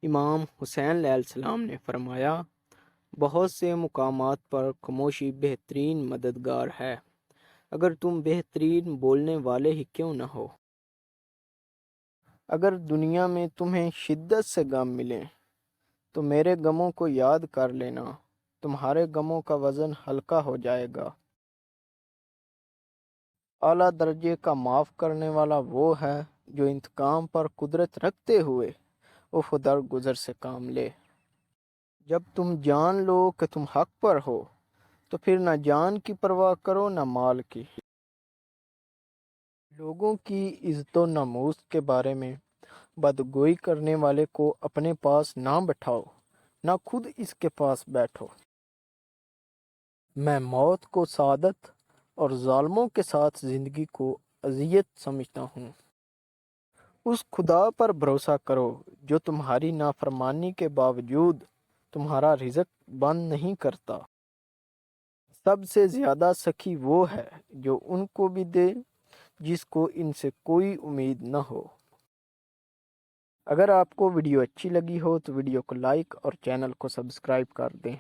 امام حسین علیہ السلام نے فرمایا، بہت سے مقامات پر خاموشی بہترین مددگار ہے، اگر تم بہترین بولنے والے ہی کیوں نہ ہو۔ اگر دنیا میں تمہیں شدت سے غم ملیں تو میرے غموں کو یاد کر لینا، تمہارے غموں کا وزن ہلکا ہو جائے گا۔ اعلیٰ درجے کا معاف کرنے والا وہ ہے جو انتقام پر قدرت رکھتے ہوئے عفو درگزر سے کام لے۔ جب تم جان لو کہ تم حق پر ہو تو پھر نہ جان کی پرواہ کرو نہ مال کی۔ لوگوں کی عزت و ناموس کے بارے میں بدگوئی کرنے والے کو اپنے پاس نہ بٹھاؤ، نہ خود اس کے پاس بیٹھو۔ میں موت کو سعادت اور ظالموں کے ساتھ زندگی کو اذیت سمجھتا ہوں۔ اس خدا پر بھروسہ کرو جو تمہاری نافرمانی کے باوجود تمہارا رزق بند نہیں کرتا۔ سب سے زیادہ سخی وہ ہے جو ان کو بھی دے جس کو ان سے کوئی امید نہ ہو۔ اگر آپ کو ویڈیو اچھی لگی ہو تو ویڈیو کو لائک اور چینل کو سبسکرائب کر دیں۔